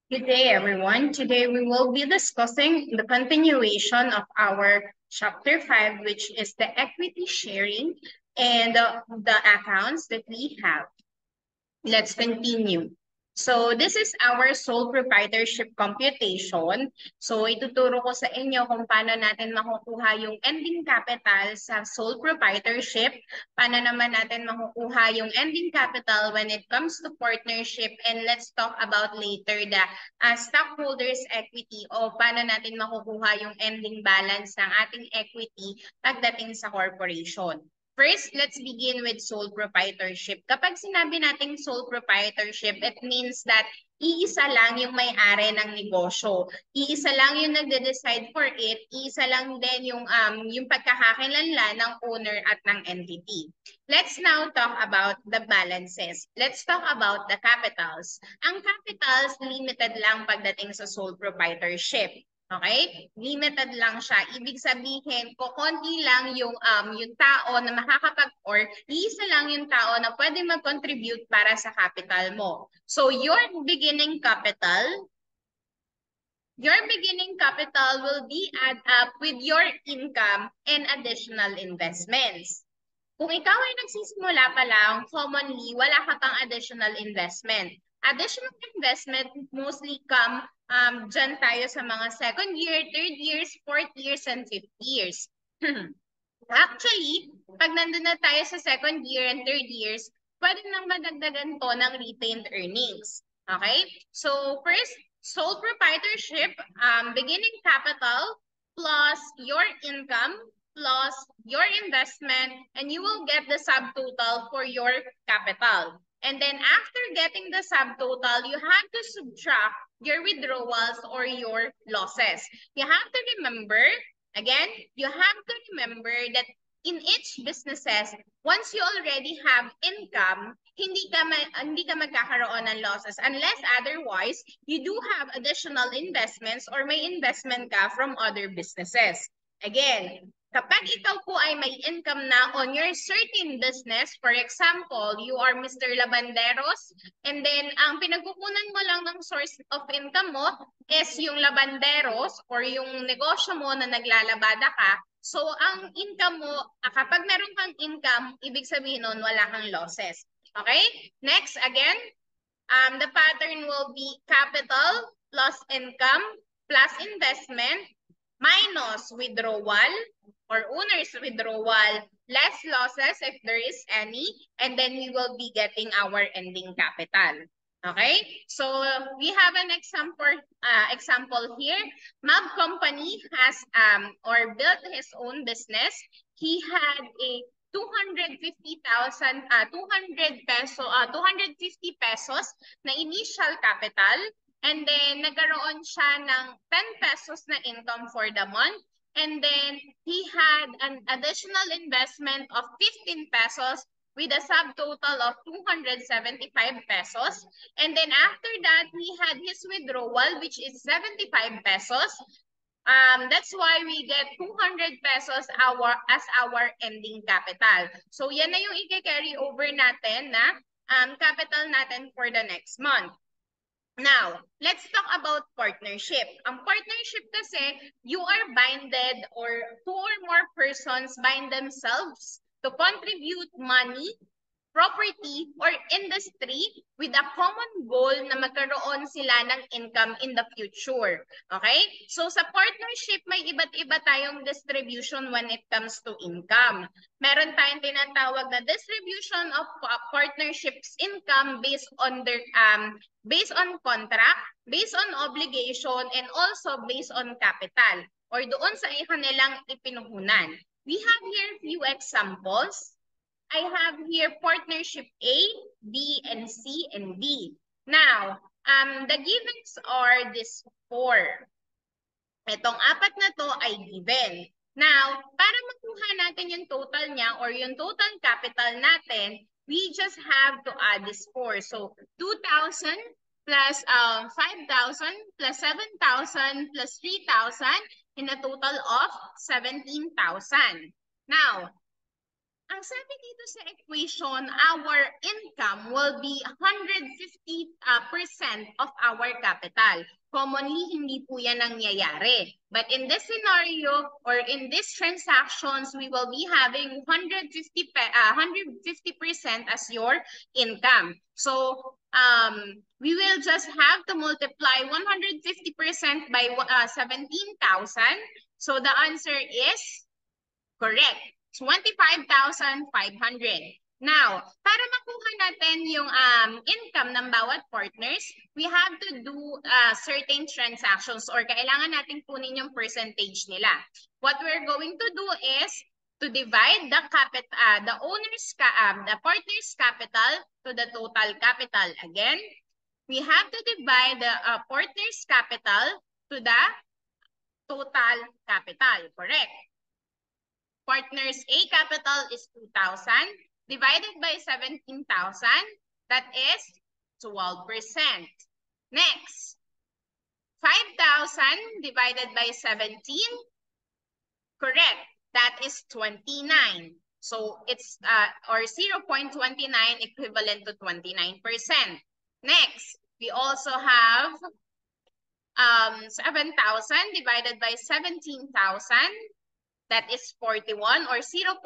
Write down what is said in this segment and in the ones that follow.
Good day, everyone. Today we will be discussing the continuation of our chapter 5, which is the equity sharing and the accounts that we have. Let's continue. So this is our sole proprietorship computation. So ituturo ko sa inyo kung paano natin makukuha yung ending capital sa sole proprietorship, paano naman natin makukuha yung ending capital when it comes to partnership, and let's talk about later the stockholders equity o paano natin makukuha yung ending balance ng ating equity pagdating sa corporation. First, let's begin with sole proprietorship. Kapag sinabi nating sole proprietorship, it means that iisa lang yung may-ari ng negosyo. Iisa lang yung nagde-decide for it. Iisa lang din yung pagkakakilanlan ng owner at ng entity. Let's now talk about the balances. Let's talk about the capitals. Ang capitals, limited lang pagdating sa sole proprietorship. Okay? Limited lang siya. Ibig sabihin, kukunti lang yung tao na or isa lang yung tao na pwede mag-contribute para sa capital mo. So your beginning capital will be add up with your income and additional investments. Kung ikaw ay nagsisimula pa lang, commonly, wala ka pang additional investment. Additional investment mostly come dyan tayo sa mga second year, third years, fourth years, and fifth years. Actually, pag nandun na tayo sa second year and third years, pwede nang madagdagan to ng retained earnings. Okay? So first, sole proprietorship, beginning capital plus your income plus your investment, and you will get the subtotal for your capital. And then after getting the subtotal, you have to subtract your withdrawals or your losses. You have to remember, again, you have to remember that in each businesses, once you already have income, hindi ka magkakaroon ng losses unless otherwise you do have additional investments or may investment ka from other businesses. Again, kapag ikaw po ay may income na on your certain business, for example, you are Mr. Labanderos, and then ang pinagkukunan mo lang ng source of income mo is yung labanderos or yung negosyo mo na naglalabada ka. So ang income mo, kapag meron kang income, ibig sabihin nun wala kang losses. Okay? Next, again, the pattern will be capital plus income plus investment minus withdrawal or owner's withdrawal, less losses if there is any, and then we will be getting our ending capital. Okay, so we have an example here. Mab company has or built his own business. He had a 250,000 250 pesos na initial capital, and then nagkaroon siya ng 10 pesos na income for the month, and then he had an additional investment of 15 pesos with a subtotal of 275 pesos. And then after that, he had his withdrawal, which is 75 pesos. That's why we get 200 pesos as our ending capital. So yan na yung i-carry over natin na capital natin for the next month. Now, let's talk about partnership. Ang partnership kasi, you are binded or two or more persons bind themselves to contribute money, property, or industry with a common goal na magkaroon sila ng income in the future. Okay? So sa partnership, may iba't iba tayong distribution when it comes to income. Meron tayong tinatawag na distribution of partnerships income based on contract, based on obligation, and also based on capital or doon sa kanilang ipinuhunan. We have here few examples. I have here partnership A, B, and C, and D. Now, the givens are these four. Itong apat na to ay given. Now, para makuha natin yung total niya or yung total capital natin, we just have to add this four. So, 2,000 plus 5,000 plus 7,000 plus 3,000 in a total of 17,000. Now, Ang sabi dito sa equation, our income will be 150% of our capital. Commonly, hindi po yan nangyayari. But in this scenario or in these transactions, we will be having 150% as your income. So, we will just have to multiply 150% by 17,000. So, the answer is correct. 25,500. Now, para makuha natin yung income ng bawat partners, we have to do certain transactions or kailangan natin kunin yung percentage nila. What we're going to do is to divide the partner's capital to the total capital. Again, we have to divide the partner's capital to the total capital. Correct. Partners A capital is 2,000 divided by 17,000. That is 12%. Next, 5,000 divided by 17. Correct. That is 29. So it's or 0.29 equivalent to 29%. Next, we also have 7,000 divided by 17,000. That is 41 or 0.41,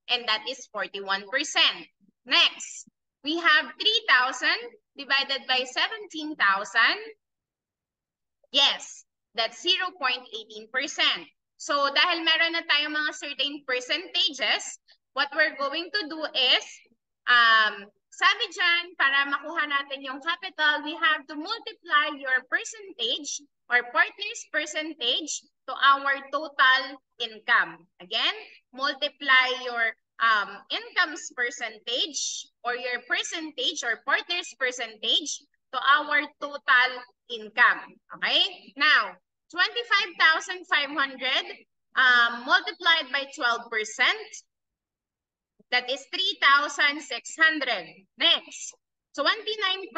and that is 41%. Next, we have 3,000 divided by 17,000. Yes, that's 0.18%. So, dahil meron na tayong mga certain percentages, what we're going to do is, sabi dyan, para makuha natin yung capital, we have to multiply your percentage or partner's percentage to our total income. Again, multiply your income's percentage or your percentage or partner's percentage to our total income. Okay? Now, 25,500 multiplied by 12%, that is 3,600. Next, 29%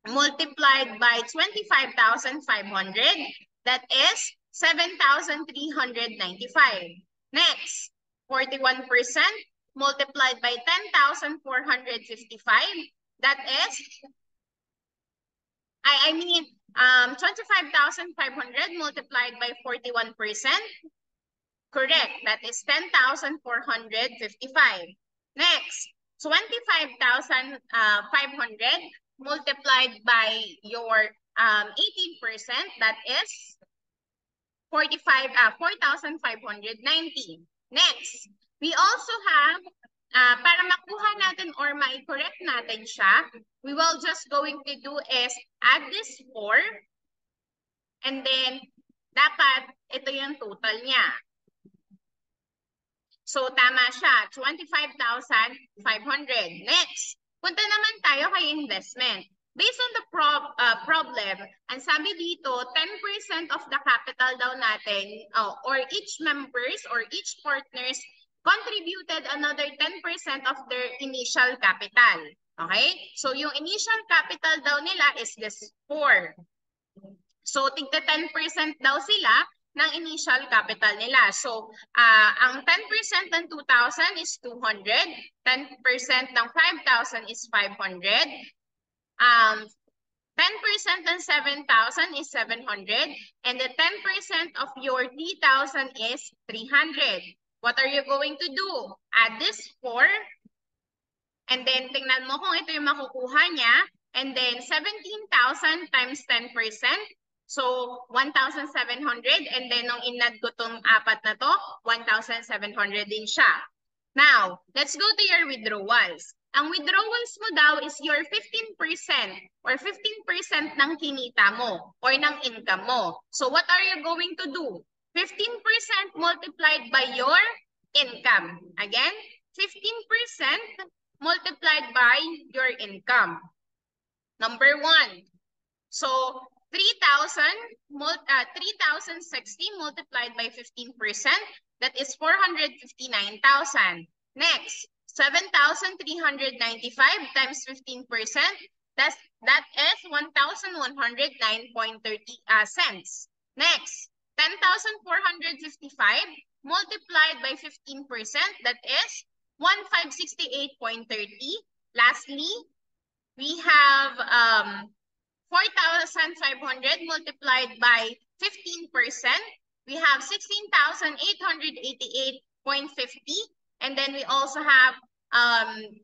multiplied by 25,500, that is 7,395. Next, 41% multiplied by 10,455, that is, 25,500 multiplied by 41%. Correct, that is 10,455. Next, 25,500 multiplied by your 18%, that is 4,590. Next, we also have, para makuha natin or ma-correct natin siya, we will just going to do is add this 4, and then dapat ito yung total niya. So, tama siya, 25,500. Next, punta naman tayo kay investment. Based on the problem, ang sabi dito, 10% of the capital daw natin, or each members or each partners contributed another 10% of their initial capital. Okay? So, yung initial capital daw nila is this 4. So, tigda 10% daw sila ng initial capital nila. So, ang 10% ng 2,000 is 200, 10% ng 5,000 is 500, 10% ng 7,000 is 700, and the 10% of your 3,000 is 300. What are you going to do? Add this 4, and then tingnan mo kung ito yung makukuha niya, and then 17,000 times 10%, so 1,700, and then nung inad ko tong apat na to, 1,700 din siya. Now, let's go to your withdrawals. Ang withdrawals mo daw is your 15% or 15% ng kinita mo or ng income mo. So what are you going to do? 15% multiplied by your income. Again, 15% multiplied by your income. Number 1. So 3,060 multiplied by 15%, that is 459,000. Next, 7,395 times 15%, that is 1,109.30 cents. Next, 10,455 multiplied by 15%, that is 1,568.30. Lastly, we have 4,500 multiplied by 15%. We have 16,888.50. And then we also have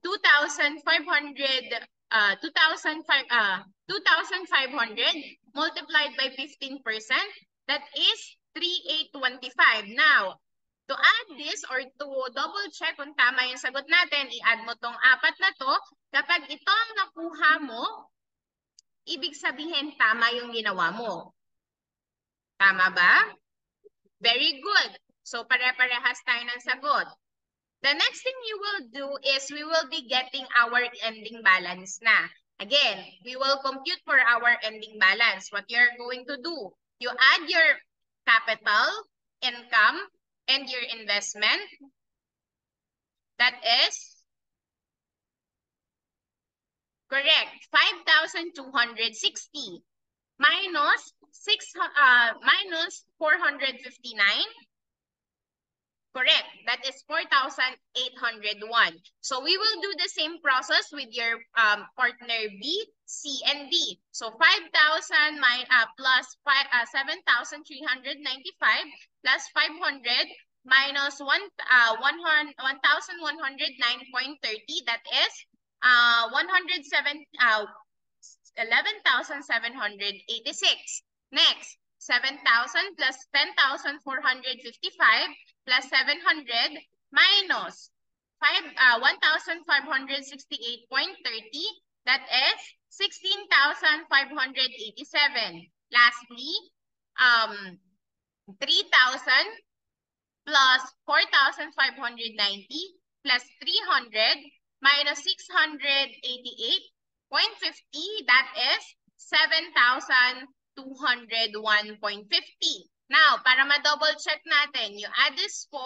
2,500 multiplied by 15%. That is 3,825. Now, to add this or to double check kung tama yung sagot natin, i-add mo tong apat na to. Kapag ito ang nakuha mo, ibig sabihin tama yung ginawa mo. Tama ba? Very good. So pare-parehas tayo ng sagot. The next thing you will do is we will be getting our ending balance na. Again, we will compute for our ending balance. What you're going to do, you add your capital, income, and your investment. That is correct. 5,260 minus 459. Correct. That is 4,801. So we will do the same process with your partner B, C, and D. So 5,000 plus 7,395 plus 500 minus 1,109.30. That is 11,786. Next, 7,000 plus 10,455 plus 700 minus 1,568.30. That is 16,587. Lastly, 3,000 plus 4,590 plus 300 minus 688.50. That is 7,201.50. Now, para ma-double check natin, you add this 4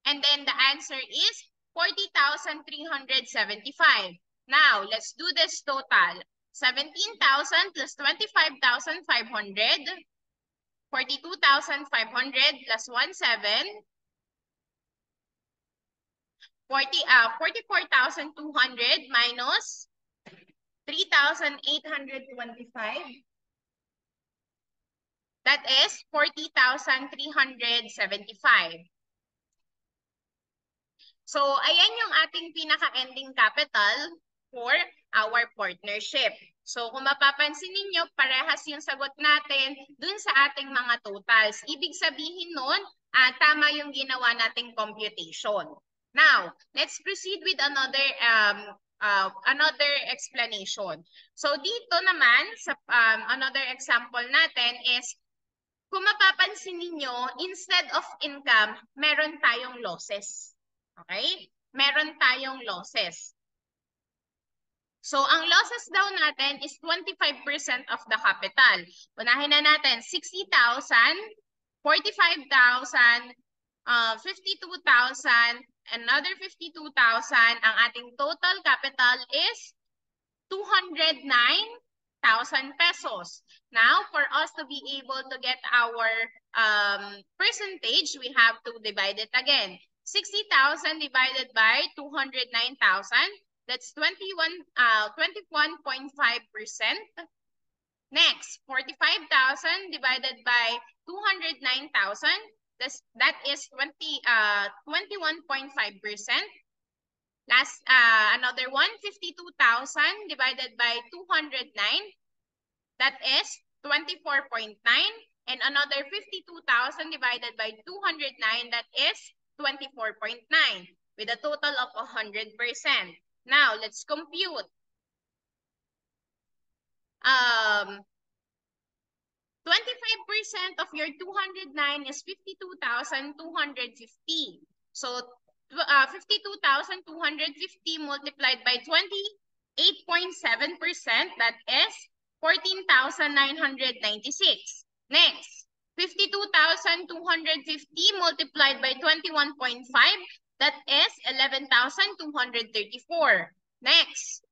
and then the answer is 40,375. Now, let's do this total. 17,000 plus 25,500, 42,500 plus 17, 44,200 minus 3,825. That is 40,375. So, ayan yung ating pinaka-ending capital for our partnership. So, kung mapapansin ninyo, parehas yung sagot natin dun sa ating mga totals. Ibig sabihin nun, tama yung ginawa nating computation. Now, let's proceed with another explanation. So, dito naman, sa another example natin is, kung mapapansin ninyo, instead of income, meron tayong losses. Okay? Meron tayong losses. So, ang losses daw natin is 25% of the capital. Unahin na natin, 60,000, 45,000, 52,000, another 52,000. Ang ating total capital is 209,000 pesos. Now, for us to be able to get our percentage, we have to divide it again. 60,000 divided by 209,000, that's 21.5%. Next, 45,000 divided by 209,000, that is 21.5%. Last, another one, 52,000 divided by 209, that is 24.9. And another 52,000 divided by 209, that is 24.9, with a total of 100%. Now, let's compute. 25% of your 209 is 52,250. So, 52,250 multiplied by 28.7%, that is 14,996. Next, 52,250 multiplied by 21.5, that is 11,234. Next,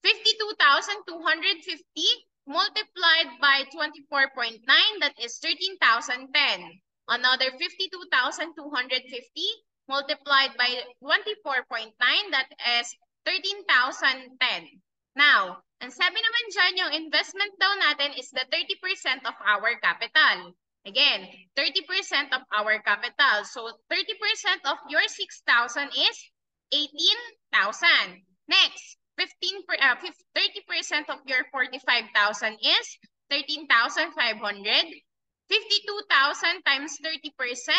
52,250 multiplied by 24.9, that is 13,010. Another 52,250 multiplied by 24.9, that is 13,010. Now, ang sabi naman dyan, yung investment daw natin is the 30% of our capital. Again, 30% of our capital. So, 30% of your 6,000 is 18,000. Next, 30% of your 45,000 is 13,500. 52,000 times 30%,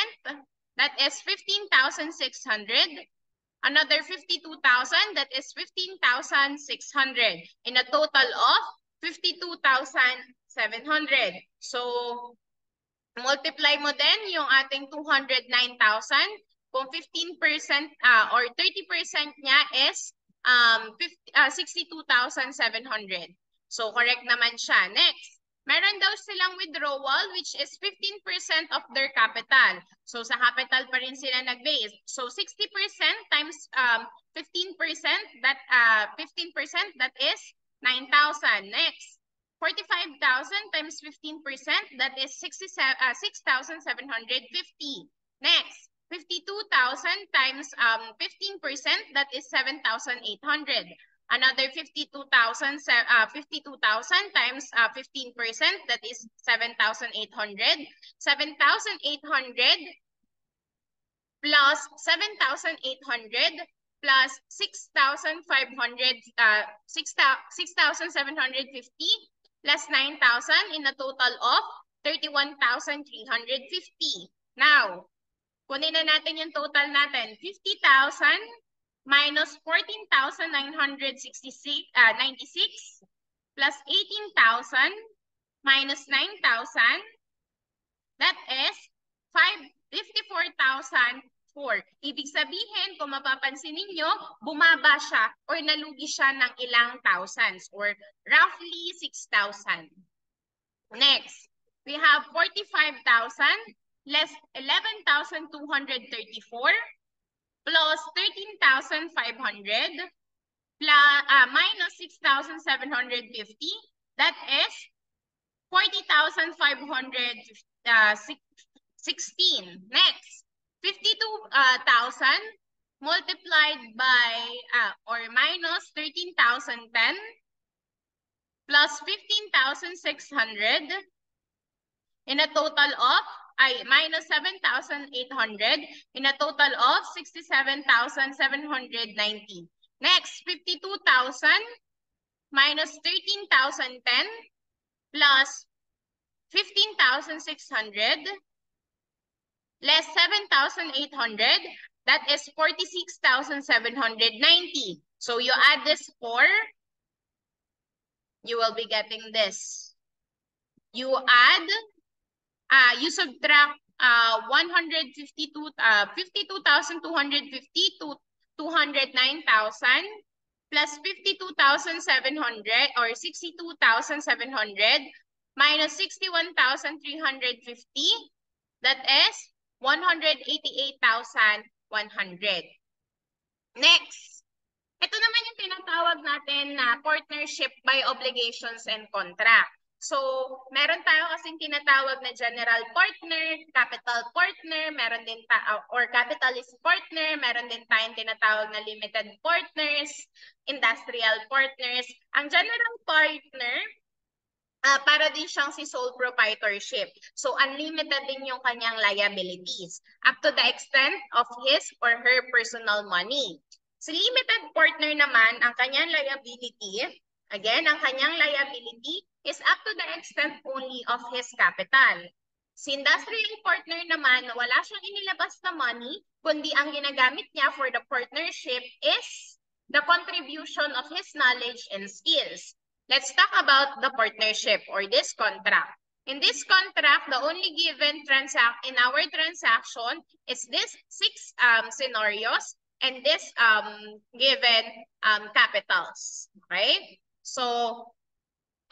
that is 15,600. Another 52,000, that is 15,600. In a total of 52,700. So, multiply mo din yung ating 209,000. Kung 15% or 30% niya is 62,700. So, correct naman siya. Next, meron daw silang withdrawal which is 15% of their capital. So, sa capital pa rin sila nag-base. So, 60% times 15%, that 15%, that is 9,000. Next, 45,000 times 15%, that is 6,750. Next, 52,000 times 15%, that is 7,800. Another 52,000 times 15%, that is 7,800. 7,800 plus 7,800 plus 6,500, 6,750 plus 9,000 in a total of 31,350. Now, kunin na natin yung total natin. 50,000 minus 14,996 plus 18,000 minus 9,000, that is 54,004. Ibig sabihin, kung mapapansin ninyo, bumaba siya or nalugi siya ng ilang thousands or roughly 6,000. Next, we have 45,000 less 11,234 plus 13,500 minus 6,750, that is 40,516. Next, 52,000 multiplied by or minus 13,010 plus 15,600 in a total of minus 7,800 in a total of 67,790. Next, 52,000 minus 13,010 plus 15,600 less 7,800, that is 46,790. So you add this 4, you will be getting this. You add, you subtract 52,250 to 209,000 plus 52,700 or 62,700 minus 61,350, that is 188,100. Next, ito naman yung tinatawag natin na partnership by obligations and contract. So, meron tayo kasing tinatawag na general partner, capital partner, meron din or capitalist partner, meron din tayong tinatawag na limited partners, industrial partners. Ang general partner, para din siyang si sole proprietorship. So, unlimited din yung kanyang liabilities up to the extent of his or her personal money. Si limited partner naman, ang kanyang liability, again, ang kanyang liability is up to the extent only of his capital. Si industrial partner naman, wala siyang inilabas na money, kundi ang ginagamit niya for the partnership is the contribution of his knowledge and skills. Let's talk about the partnership or this contract. In this contract, the only given in our transaction is this 6 scenarios and this given capitals. Okay? So,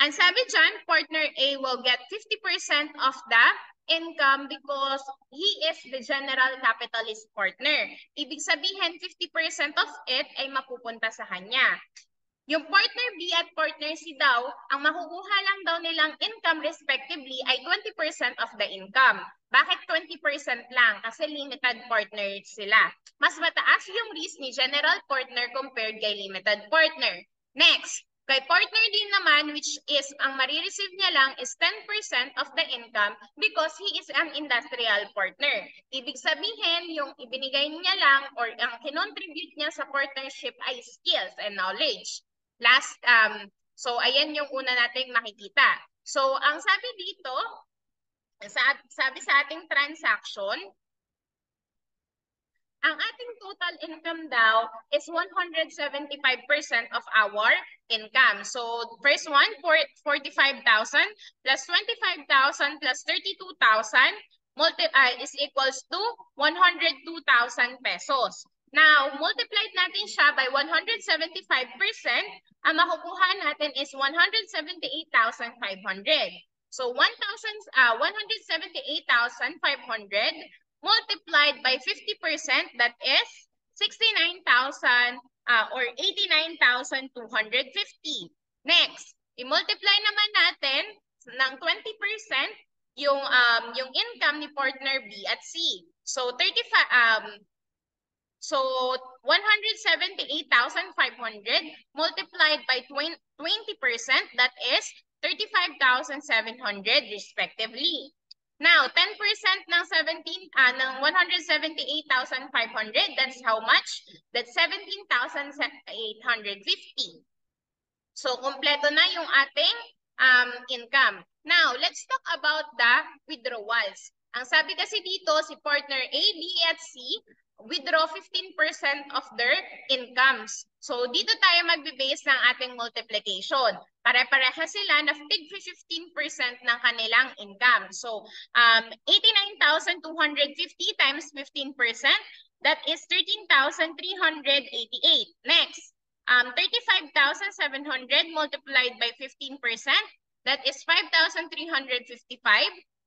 ang sabi dyan, partner A will get 50% of the income because he is the general capitalist partner. Ibig sabihin, 50% of it ay mapupunta sa kanya. Yung partner B at partner C daw, ang makukuha lang daw nilang income respectively ay 20% of the income. Bakit 20% lang? Kasi limited partner sila. Mas mataas yung risk ni general partner compared kay limited partner. Next, kay partner din naman, which is ang marireceive niya lang is 10% of the income because he is an industrial partner. Ibig sabihin, yung ibinigay niya lang or ang kinontribute niya sa partnership ay skills and knowledge. Last, so ayan yung una nating makikita. So ang sabi dito, sabi sa ating transaction, ang ating total income daw is 175% of our income. So first one, 45,000 plus 25,000 plus 32,000 is equals to 102,000 pesos. Now, multiplied natin siya by 175%, ang makukuha natin is 178,500. So 178,500 multiplied by 50%, that is 69,000 or 89,250. Next, i-multiply naman natin ng 20% yung income ni partner B at C. So 178,500 multiplied by 20%, that is 35,700 respectively. Now, 10% ng 178,500, that's how much? That's 17,850. So, kompleto na yung ating income. Now, let's talk about the withdrawals. Ang sabi kasi dito, si partner A, B, at C, withdraw 15% of their incomes. So, dito tayo magbe-base ng ating multiplication. Pare-pareha sila na 15% ng kanilang income. So, 89,250 times 15%, that is 13,388. Next, 35,700 multiplied by 15%, that is 5,355.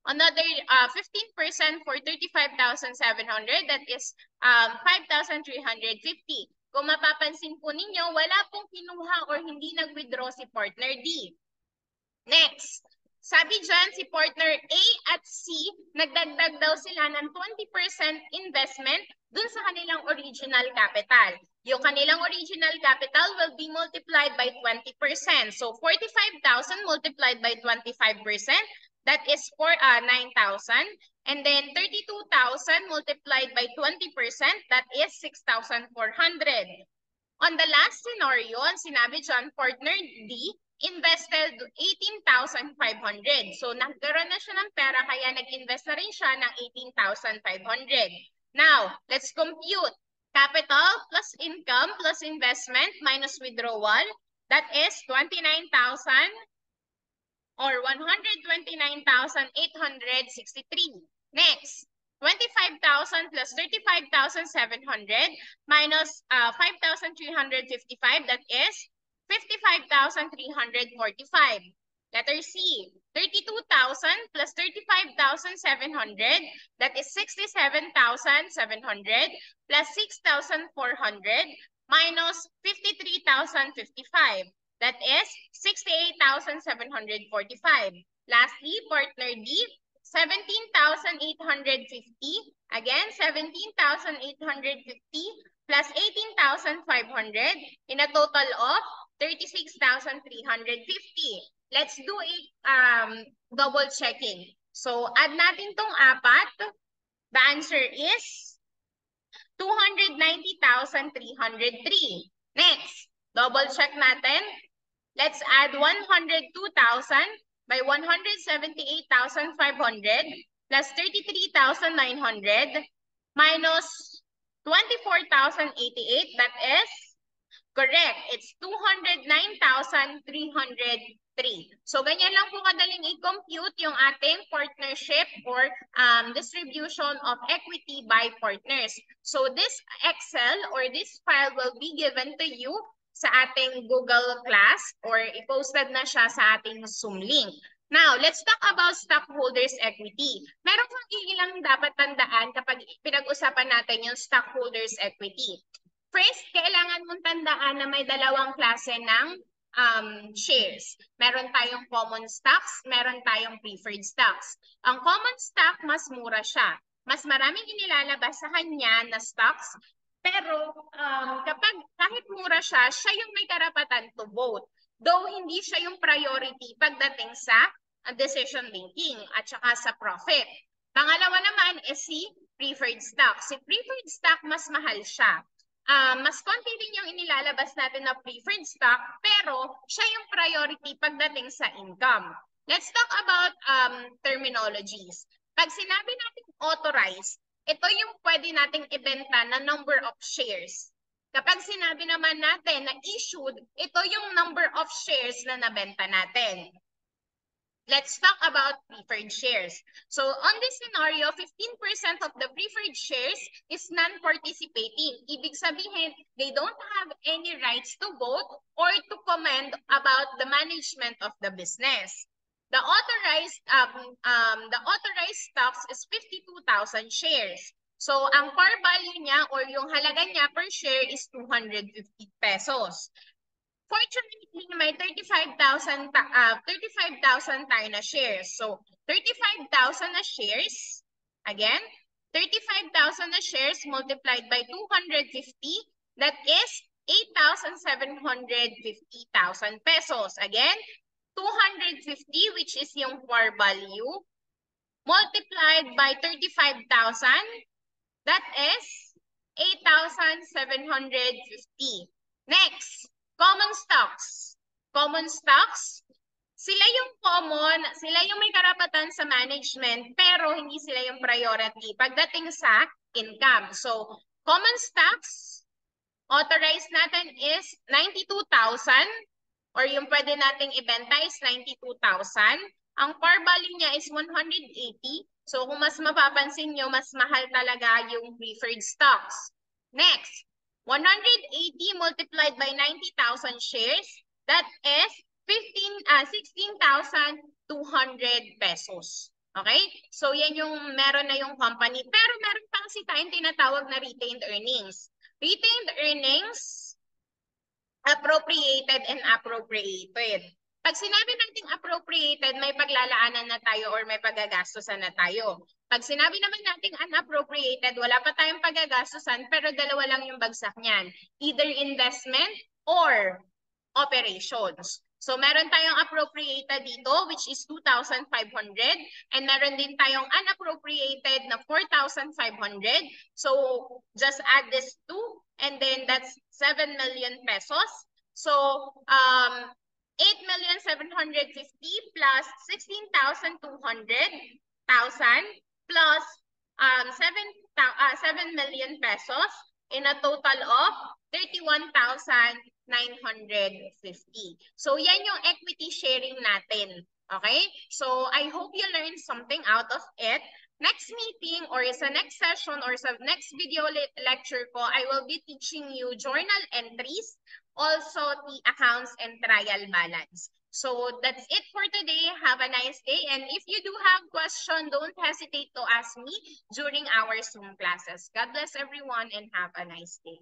Another 15% for 35,700, that is 5,350. Kung mapapansin po ninyo, wala pong kinuha or hindi nag-withdraw si partner D. Next, sabi dyan, si partner A at C, nagdagdag daw sila ng 20% investment dun sa kanilang original capital. Yung kanilang original capital will be multiplied by 20%. So, 45,000 multiplied by 25%, that is 9,000. And then 32,000 multiplied by 20%, that is 6,400. On the last scenario, ang sinabi dyan, partner D invested 18,500. So, nagkaroon na siya ng pera, kaya nag-invest na rin siya ng 18,500. Now, let's compute. Capital plus income plus investment minus withdrawal, that is 29,000 or 129,863. Next, 25,000 plus 35,700 minus 5,355, that is 55,345. Letter C, 32,000 plus 35,700, that is 67,700 plus 6,400 minus 53,055. That is 68,745. Lastly, partner D, 17,850. Again, 17,850 plus 18,500 in a total of 36,350. Let's do a double checking. So, add natin tong apat. The answer is 290,303. Next, double check natin. Let's add 102,000 by 178,500 plus 33,900 minus 24,088. That is correct. It's 209,303. So, ganyan lang po kadaling i-compute yung ating partnership or distribution of equity by partners. So, this Excel or this file will be given to you sa ating Google Class or i-posted na siya sa ating Zoom link. Now, let's talk about stockholders' equity. Meron kang ilang dapat tandaan kapag pinag-usapan natin yung stockholders' equity. First, kailangan mong tandaan na may dalawang klase ng shares. Meron tayong common stocks, meron tayong preferred stocks. Ang common stock, mas mura siya. Mas maraming inilalabas sa kanya na stocks, pero kapag kahit mura siya, siya yung may karapatan to vote. Though hindi siya yung priority pagdating sa decision making at saka sa profit. Pangalawa naman is si preferred stock. Si preferred stock, mas mahal siya. Mas konti din yung inilalabas natin na preferred stock, pero siya yung priority pagdating sa income. Let's talk about terminologies. Pag sinabi natin authorized, ito yung pwede nating ibenta na number of shares. Kapag sinabi naman natin na issued, ito yung number of shares na nabenta natin. Let's talk about preferred shares. So on this scenario, 15% of the preferred shares is non-participating. Ibig sabihin, they don't have any rights to vote or to comment about the management of the business. The authorized stocks is 52,000 shares. So ang par value niya or yung halaga niya per share is 250 pesos. Fortunately, may 35,000 tayo na shares. So, 35,000 na shares. Again, 35,000 na shares multiplied by 250. That is 8,750,000 pesos. Again, 250, which is yung par value, multiplied by 35,000. That is 8,750. Next. Common stocks. Common stocks, sila yung may karapatan sa management, pero hindi sila yung priority pagdating sa income. So, common stocks, authorized natin is 92,000 or yung pwede nating ibenta is 92,000. Ang par value niya is 180. So, kung mas mapapansin nyo, mas mahal talaga yung preferred stocks. Next. 180 multiplied by 90,000 shares, that is 16,200 pesos. Okay? So, yan yung meron na yung company. Pero meron pa kasi tayong tinatawag na retained earnings. Retained earnings, appropriated and appropriated. Pag sinabi nating appropriated, may paglalaanan na tayo or may paggagastusan na tayo. Pag sinabi naman nating unappropriated, wala pa tayong paggagastusan pero dalawa lang yung bagsak niyan. Either investment or operations. So meron tayong appropriated dito which is 2,500 and meron din tayong unappropriated na 4,500. So just add this two and then that's 7 million pesos. So 8,750,000 plus 16,200,000 plus 7 million pesos in a total of 31,950. So yan yung equity sharing natin. Okay? So I hope you learned something out of it. Next meeting or sa next session or sa next video lecture ko, I will be teaching you journal entries, also the accounts and trial balance. So that's it for today. Have a nice day. And if you do have questions, don't hesitate to ask me during our Zoom classes. God bless everyone and have a nice day.